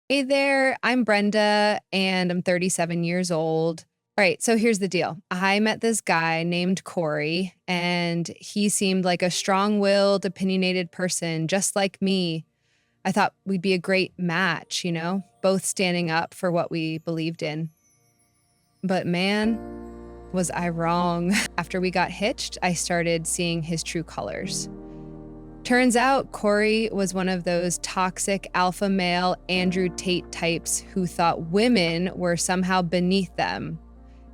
Hey there, I'm Brenda and I'm 37 years old. All right, so here's the deal. I met this guy named Corey, and he seemed like a strong willed, opinionated person, just like me. I thought we'd be a great match, both standing up for what we believed in. But man, was I wrong. After we got hitched, I started seeing his true colors. Turns out Corey was one of those toxic alpha male Andrew Tate types who thought women were somehow beneath them.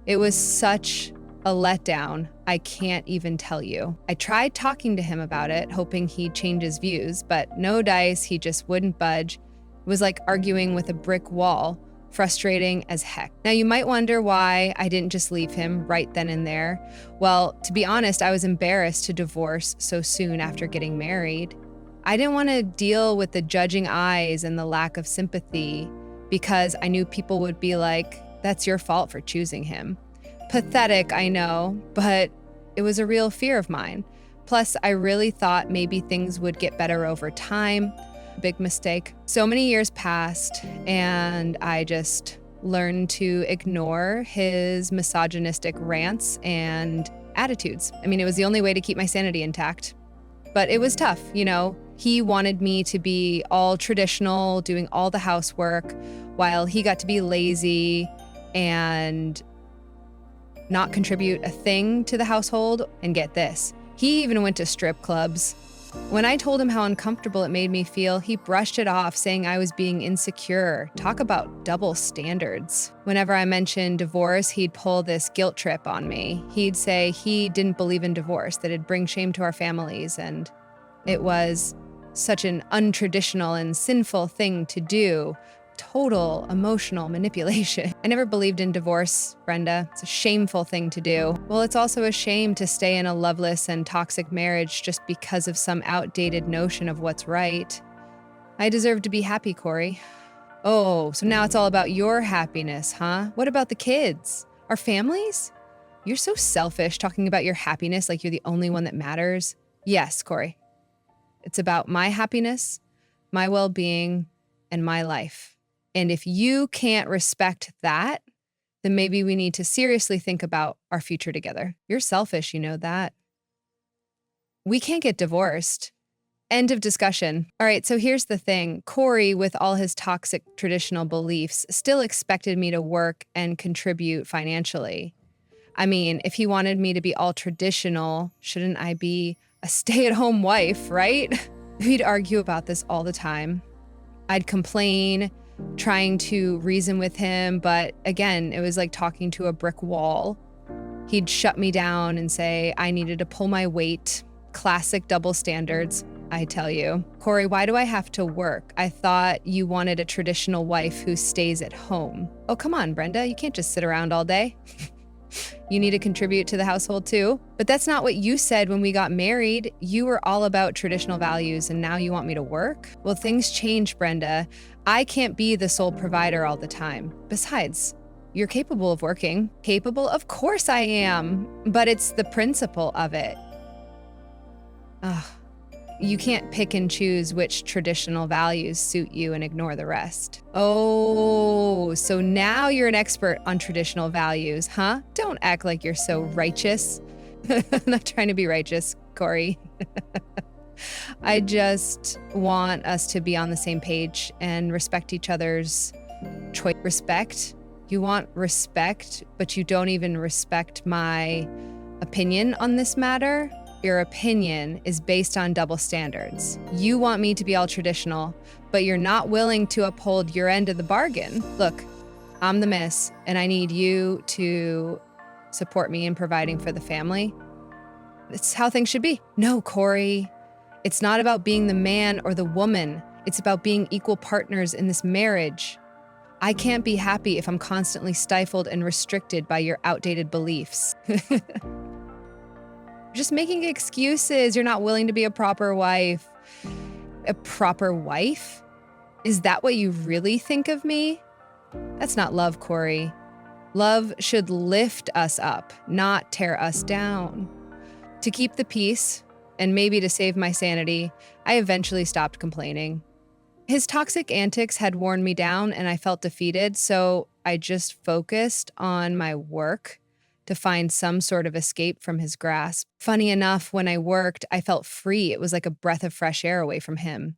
It was such a letdown, I can't even tell you. I tried talking to him about it, hoping he'd change his views, but no dice, he just wouldn't budge. It was like arguing with a brick wall, frustrating as heck. Now, you might wonder why I didn't just leave him right then and there. Well, to be honest, I was embarrassed to divorce so soon after getting married. I didn't want to deal with the judging eyes and the lack of sympathy because I knew people would be like, that's your fault for choosing him. Pathetic, I know, but it was a real fear of mine. Plus, I really thought maybe things would get better over time. Big mistake. So many years passed, and I just learned to ignore his misogynistic rants and attitudes. I mean, it was the only way to keep my sanity intact. But it was tough, He wanted me to be all traditional, doing all the housework, while he got to be lazy and not contribute a thing to the household. And get this, he even went to strip clubs. When I told him how uncomfortable it made me feel, he brushed it off, saying I was being insecure. Talk about double standards. Whenever I mentioned divorce, he'd pull this guilt trip on me. He'd say he didn't believe in divorce, that it'd bring shame to our families, and it was such an untraditional and sinful thing to do. Total emotional manipulation. I never believed in divorce, Brenda. It's a shameful thing to do. Well, it's also a shame to stay in a loveless and toxic marriage just because of some outdated notion of what's right. I deserve to be happy, Corey. Oh, so now it's all about your happiness, huh? What about the kids? Our families? You're so selfish talking about your happiness like you're the only one that matters. Yes, Corey. It's about my happiness, my well-being, and my life. And if you can't respect that, then maybe we need to seriously think about our future together. You're selfish, you know that. We can't get divorced. End of discussion. All right, so here's the thing. Corey, with all his toxic traditional beliefs, still expected me to work and contribute financially. I mean, if he wanted me to be all traditional, shouldn't I be a stay-at-home wife, right? We'd argue about this all the time. I'd complain, trying to reason with him, but again, it was like talking to a brick wall. He'd shut me down and say I needed to pull my weight. Classic double standards, I tell you. Corey, why do I have to work? I thought you wanted a traditional wife who stays at home. Oh, come on, Brenda, you can't just sit around all day. You need to contribute to the household too. But that's not what you said when we got married. You were all about traditional values, and now you want me to work? Well, things change, Brenda. I can't be the sole provider all the time. Besides, you're capable of working. Capable? Of course I am. But it's the principle of it. Ugh. You can't pick and choose which traditional values suit you and ignore the rest. Oh, so now you're an expert on traditional values, huh? Don't act like you're so righteous. I'm not trying to be righteous, Corey. I just want us to be on the same page and respect each other's choice. Respect? You want respect, but you don't even respect my opinion on this matter? Your opinion is based on double standards. You want me to be all traditional, but you're not willing to uphold your end of the bargain. Look, I'm the miss, and I need you to support me in providing for the family. It's how things should be. No, Corey. It's not about being the man or the woman. It's about being equal partners in this marriage. I can't be happy if I'm constantly stifled and restricted by your outdated beliefs. Just making excuses. You're not willing to be a proper wife. A proper wife? Is that what you really think of me? That's not love, Corey. Love should lift us up, not tear us down. To keep the peace, and maybe to save my sanity, I eventually stopped complaining. His toxic antics had worn me down and I felt defeated, so I just focused on my work to find some sort of escape from his grasp. Funny enough, when I worked, I felt free. It was like a breath of fresh air away from him.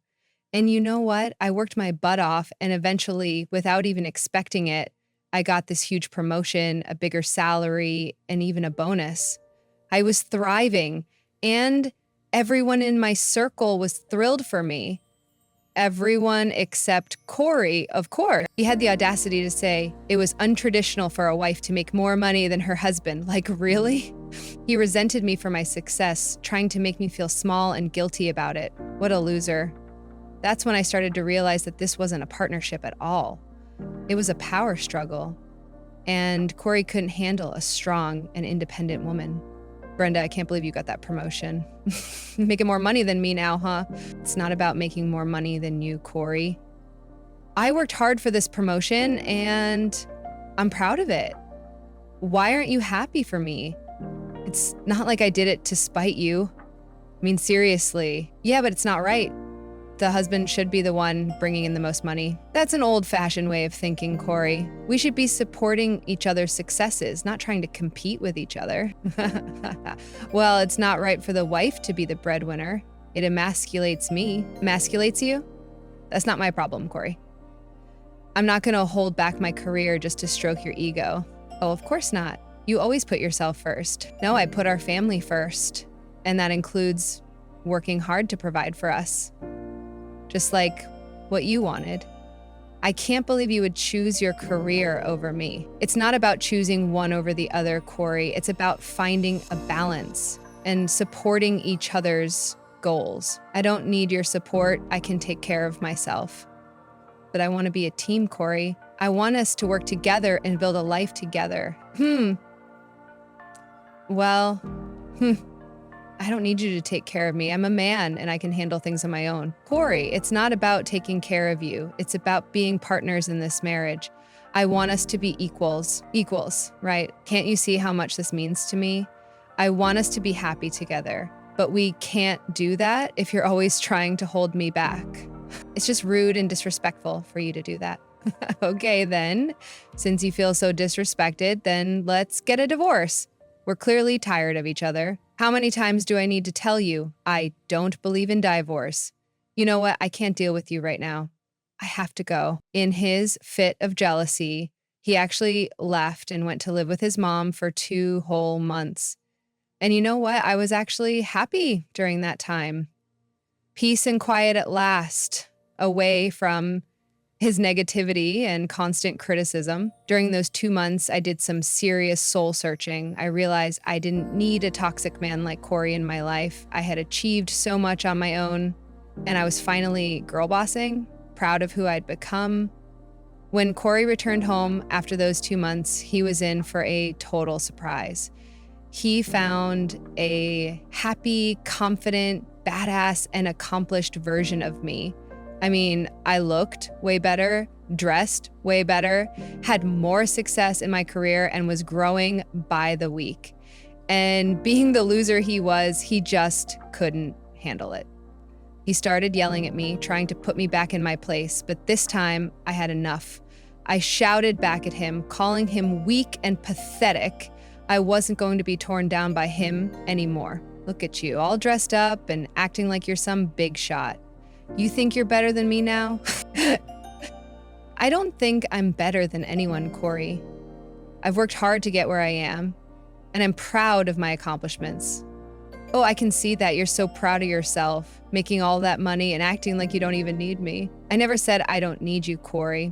And you know what? I worked my butt off, and eventually, without even expecting it, I got this huge promotion, a bigger salary, and even a bonus. I was thriving, and everyone in my circle was thrilled for me. Everyone except Corey, of course. He had the audacity to say it was untraditional for a wife to make more money than her husband. Like, really? He resented me for my success, trying to make me feel small and guilty about it. What a loser. That's when I started to realize that this wasn't a partnership at all. It was a power struggle. And Corey couldn't handle a strong and independent woman. Brenda, I can't believe you got that promotion. Making more money than me now, huh? It's not about making more money than you, Corey. I worked hard for this promotion and I'm proud of it. Why aren't you happy for me? It's not like I did it to spite you. I mean, seriously. Yeah, but it's not right. The husband should be the one bringing in the most money. That's an old-fashioned way of thinking, Corey. We should be supporting each other's successes, not trying to compete with each other. Well, it's not right for the wife to be the breadwinner. It emasculates me. Emasculates you? That's not my problem, Corey. I'm not gonna hold back my career just to stroke your ego. Oh, of course not. You always put yourself first. No, I put our family first. And that includes working hard to provide for us. Just like what you wanted. I can't believe you would choose your career over me. It's not about choosing one over the other, Corey. It's about finding a balance and supporting each other's goals. I don't need your support. I can take care of myself. But I want to be a team, Corey. I want us to work together and build a life together. Well, I don't need you to take care of me. I'm a man and I can handle things on my own. Corey, it's not about taking care of you. It's about being partners in this marriage. I want us to be equals. Equals, right? Can't you see how much this means to me? I want us to be happy together, but we can't do that if you're always trying to hold me back. It's just rude and disrespectful for you to do that. Okay, then, since you feel so disrespected, then let's get a divorce. We're clearly tired of each other. How many times do I need to tell you I don't believe in divorce? You know what? I can't deal with you right now. I have to go. In his fit of jealousy, he actually left and went to live with his mom for 2 whole months. And you know what? I was actually happy during that time. Peace and quiet at last, away from his negativity and constant criticism. During those 2 months, I did some serious soul searching. I realized I didn't need a toxic man like Corey in my life. I had achieved so much on my own, and I was finally girl bossing, proud of who I'd become. When Corey returned home after those 2 months, he was in for a total surprise. He found a happy, confident, badass, and accomplished version of me. I mean, I looked way better, dressed way better, had more success in my career, and was growing by the week. And being the loser he was, he just couldn't handle it. He started yelling at me, trying to put me back in my place, but this time I had enough. I shouted back at him, calling him weak and pathetic. I wasn't going to be torn down by him anymore. Look at you, all dressed up and acting like you're some big shot. You think you're better than me now? I don't think I'm better than anyone, Corey. I've worked hard to get where I am, and I'm proud of my accomplishments. Oh, I can see that you're so proud of yourself, making all that money and acting like you don't even need me. I never said I don't need you, Corey.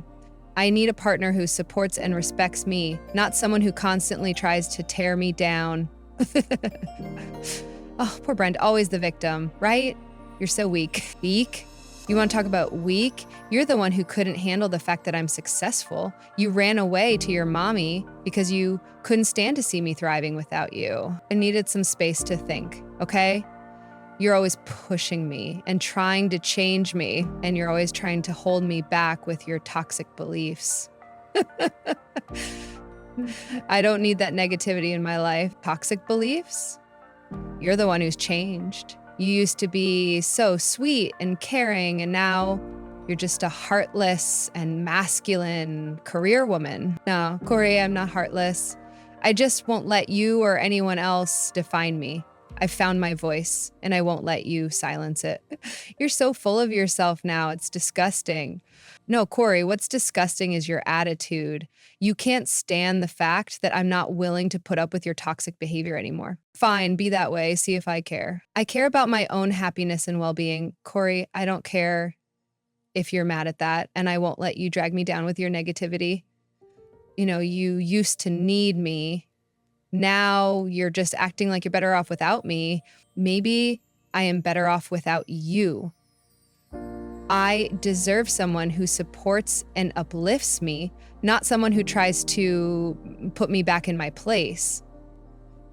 I need a partner who supports and respects me, not someone who constantly tries to tear me down. Oh, poor Brent, always the victim, right? You're so weak. Weak? You want to talk about weak? You're the one who couldn't handle the fact that I'm successful. You ran away to your mommy because you couldn't stand to see me thriving without you. I needed some space to think, okay? You're always pushing me and trying to change me, and you're always trying to hold me back with your toxic beliefs. I don't need that negativity in my life. Toxic beliefs? You're the one who's changed. You used to be so sweet and caring, and now You're just a heartless and masculine career woman. No, Corey, I'm not heartless. I just won't let you or anyone else define me. I've found my voice, and I won't let you silence it. You're so full of yourself now, it's disgusting. No, Corey, what's disgusting is your attitude. You can't stand the fact that I'm not willing to put up with your toxic behavior anymore. Fine, be that way, see if I care. I care about my own happiness and well-being. Corey, I don't care if you're mad at that, and I won't let you drag me down with your negativity. You used to need me. Now you're just acting like you're better off without me. Maybe I am better off without you. I deserve someone who supports and uplifts me, not someone who tries to put me back in my place.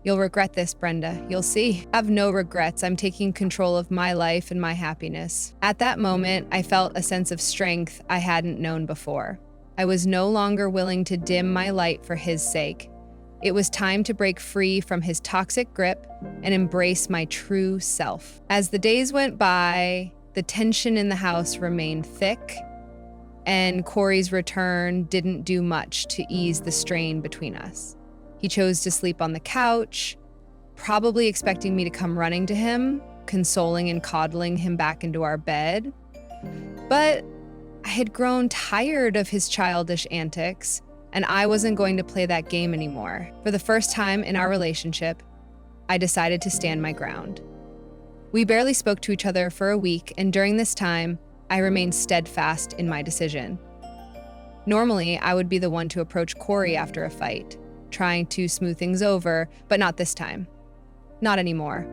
You'll regret this, Brenda. You'll see. I have no regrets. I'm taking control of my life and my happiness. At that moment, I felt a sense of strength I hadn't known before. I was no longer willing to dim my light for his sake. It was time to break free from his toxic grip and embrace my true self. As the days went by, the tension in the house remained thick, and Corey's return didn't do much to ease the strain between us. He chose to sleep on the couch, probably expecting me to come running to him, consoling and coddling him back into our bed. But I had grown tired of his childish antics, and I wasn't going to play that game anymore. For the first time in our relationship, I decided to stand my ground. We barely spoke to each other for a week, and during this time, I remained steadfast in my decision. Normally, I would be the one to approach Corey after a fight, trying to smooth things over, but not this time. Not anymore.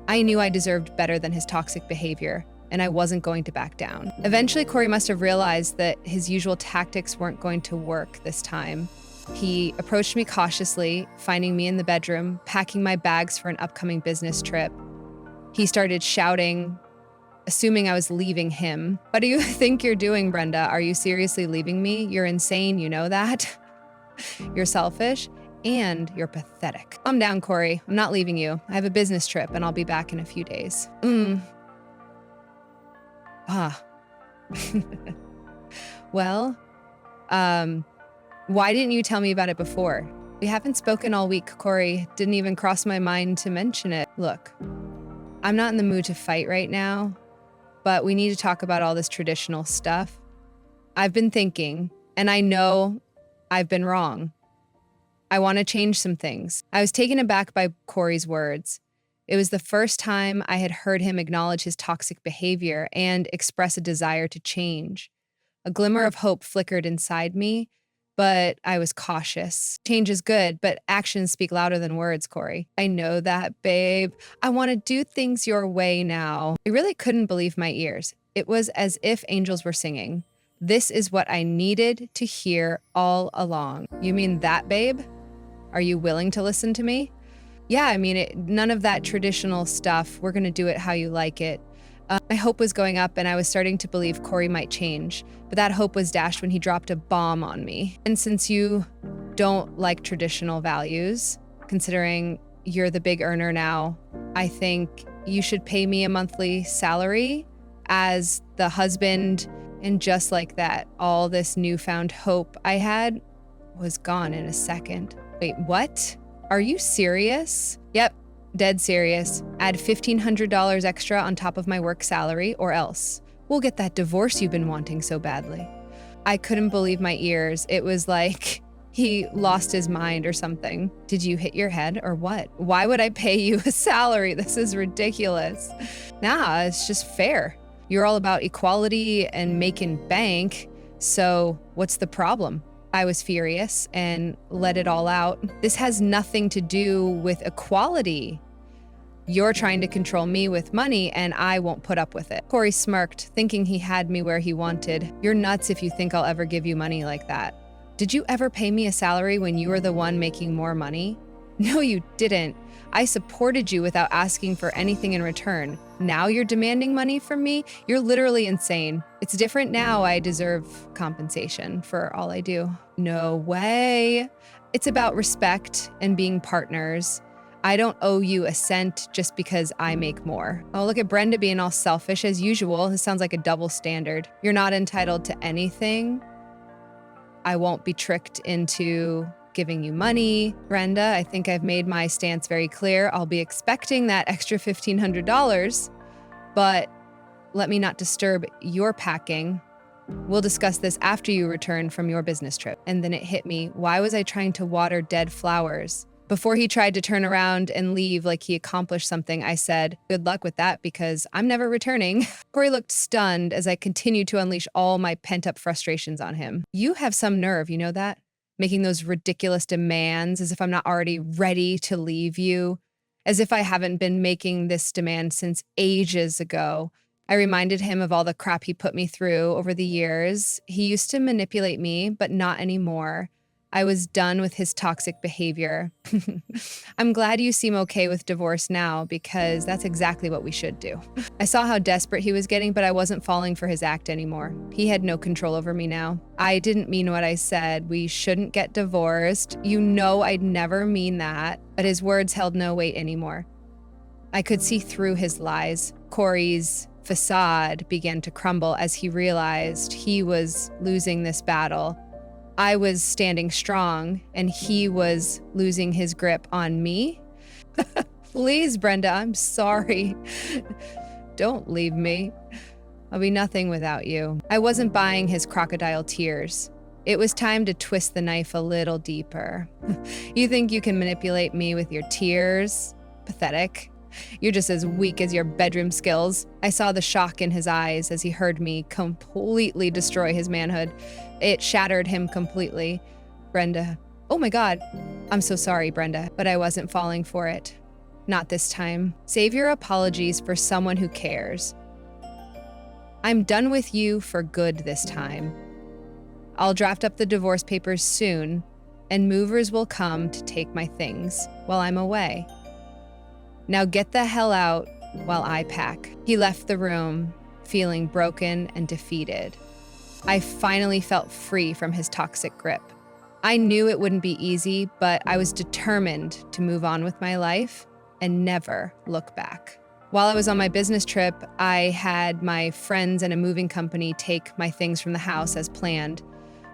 I knew I deserved better than his toxic behavior, and I wasn't going to back down. Eventually, Corey must have realized that his usual tactics weren't going to work this time. He approached me cautiously, finding me in the bedroom, packing my bags for an upcoming business trip. He started shouting, assuming I was leaving him. What do you think you're doing, Brenda? Are you seriously leaving me? You're insane, you know that? You're selfish, and you're pathetic. Calm down, Corey. I'm not leaving you. I have a business trip, and I'll be back in a few days. Well, why didn't you tell me about it before? We haven't spoken all week, Corey. Didn't even cross my mind to mention it. Look, I'm not in the mood to fight right now, but we need to talk about all this traditional stuff. I've been thinking, and I know I've been wrong. I want to change some things. I was taken aback by Corey's words. It was the first time I had heard him acknowledge his toxic behavior and express a desire to change. A glimmer of hope flickered inside me, but I was cautious. Change is good, but actions speak louder than words, Corey. I know that, babe. I want to do things your way now. I really couldn't believe my ears. It was as if angels were singing. This is what I needed to hear all along. You mean that, babe? Are you willing to listen to me? Yeah, I mean, none of that traditional stuff. We're going to do it how you like it. My hope was going up, and I was starting to believe Corey might change, but that hope was dashed when he dropped a bomb on me. And since you don't like traditional values, considering you're the big earner now, I think you should pay me a monthly salary as the husband. And just like that, all this newfound hope I had was gone in a second. Wait, what? Are you serious? Yep, dead serious. Add $1,500 extra on top of my work salary, or else we'll get that divorce you've been wanting so badly. I couldn't believe my ears. It was like he lost his mind or something. Did you hit your head or what? Why would I pay you a salary? This is ridiculous. Nah, it's just fair. You're all about equality and making bank, so what's the problem? I was furious and let it all out. This has nothing to do with equality. You're trying to control me with money, and I won't put up with it. Corey smirked, thinking he had me where he wanted. You're nuts if you think I'll ever give you money like that. Did you ever pay me a salary when you were the one making more money? No, you didn't. I supported you without asking for anything in return. Now you're demanding money from me? You're literally insane. It's different now. I deserve compensation for all I do. No way. It's about respect and being partners. I don't owe you a cent just because I make more. Oh, look at Brenda being all selfish as usual. This sounds like a double standard. You're not entitled to anything. I won't be tricked into giving you money. Brenda, I think I've made my stance very clear. I'll be expecting that extra $1,500, but let me not disturb your packing. We'll discuss this after you return from your business trip. And then it hit me. Why was I trying to water dead flowers? Before he tried to turn around and leave like he accomplished something, I said, good luck with that because I'm never returning. Corey looked stunned as I continued to unleash all my pent-up frustrations on him. You have some nerve, you know that? Making those ridiculous demands as if I'm not already ready to leave you, as if I haven't been making this demand since ages ago. I reminded him of all the crap he put me through over the years. He used to manipulate me, but not anymore. I was done with his toxic behavior. I'm glad you seem okay with divorce now because that's exactly what we should do. I saw how desperate he was getting, but I wasn't falling for his act anymore. He had no control over me now. I didn't mean what I said. We shouldn't get divorced. You know I'd never mean that, but his words held no weight anymore. I could see through his lies. Corey's facade began to crumble as he realized he was losing this battle. I was standing strong and he was losing his grip on me. Please, Brenda, I'm sorry. Don't leave me. I'll be nothing without you. I wasn't buying his crocodile tears. It was time to twist the knife a little deeper. You think you can manipulate me with your tears? Pathetic. You're just as weak as your bedroom skills. I saw the shock in his eyes as he heard me completely destroy his manhood. It shattered him completely. Brenda. Oh my God. I'm so sorry, Brenda, but I wasn't falling for it. Not this time. Save your apologies for someone who cares. I'm done with you for good this time. I'll draft up the divorce papers soon, and movers will come to take my things while I'm away. Now get the hell out while I pack. He left the room, feeling broken and defeated. I finally felt free from his toxic grip. I knew it wouldn't be easy, but I was determined to move on with my life and never look back. While I was on my business trip, I had my friends and a moving company take my things from the house as planned.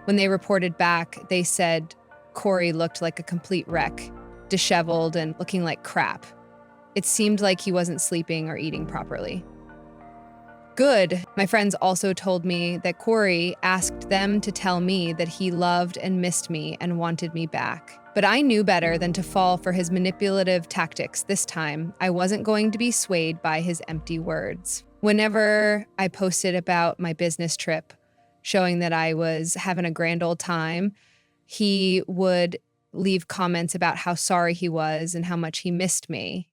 When they reported back, they said Corey looked like a complete wreck, disheveled and looking like crap. It seemed like he wasn't sleeping or eating properly. Good. My friends also told me that Corey asked them to tell me that he loved and missed me and wanted me back. But I knew better than to fall for his manipulative tactics this time. I wasn't going to be swayed by his empty words. Whenever I posted about my business trip, showing that I was having a grand old time, he would leave comments about how sorry he was and how much he missed me.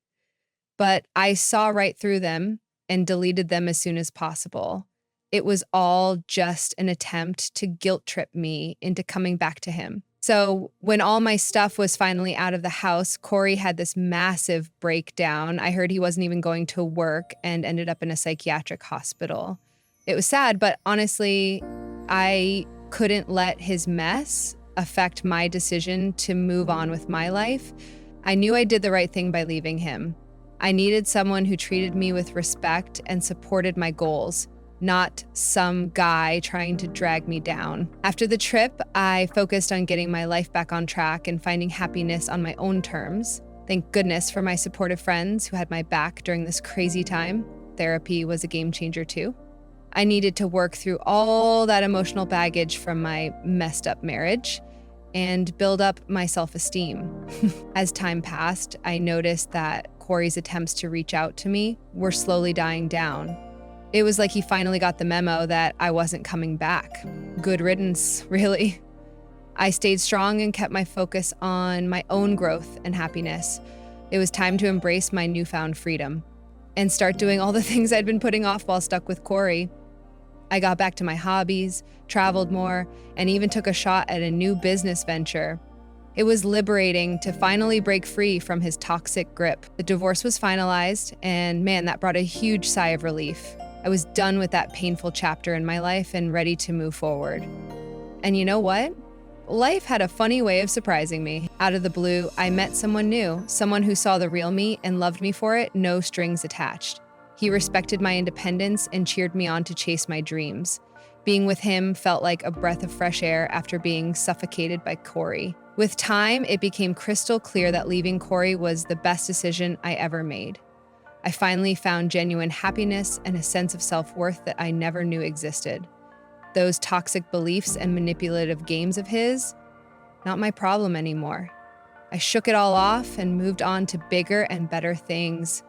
But I saw right through them and deleted them as soon as possible. It was all just an attempt to guilt trip me into coming back to him. So when all my stuff was finally out of the house, Corey had this massive breakdown. I heard he wasn't even going to work and ended up in a psychiatric hospital. It was sad, but honestly, I couldn't let his mess affect my decision to move on with my life. I knew I did the right thing by leaving him. I needed someone who treated me with respect and supported my goals, not some guy trying to drag me down. After the trip, I focused on getting my life back on track and finding happiness on my own terms. Thank goodness for my supportive friends who had my back during this crazy time. Therapy was a game changer too. I needed to work through all that emotional baggage from my messed up marriage and build up my self-esteem. As time passed, I noticed that Corey's attempts to reach out to me were slowly dying down. It was like he finally got the memo that I wasn't coming back. Good riddance, really. I stayed strong and kept my focus on my own growth and happiness. It was time to embrace my newfound freedom and start doing all the things I'd been putting off while stuck with Corey. I got back to my hobbies, traveled more, and even took a shot at a new business venture. It was liberating to finally break free from his toxic grip. The divorce was finalized, and man, that brought a huge sigh of relief. I was done with that painful chapter in my life and ready to move forward. And you know what? Life had a funny way of surprising me. Out of the blue, I met someone new, someone who saw the real me and loved me for it, no strings attached. He respected my independence and cheered me on to chase my dreams. Being with him felt like a breath of fresh air after being suffocated by Corey. With time, it became crystal clear that leaving Corey was the best decision I ever made. I finally found genuine happiness and a sense of self-worth that I never knew existed. Those toxic beliefs and manipulative games of his, not my problem anymore. I shook it all off and moved on to bigger and better things.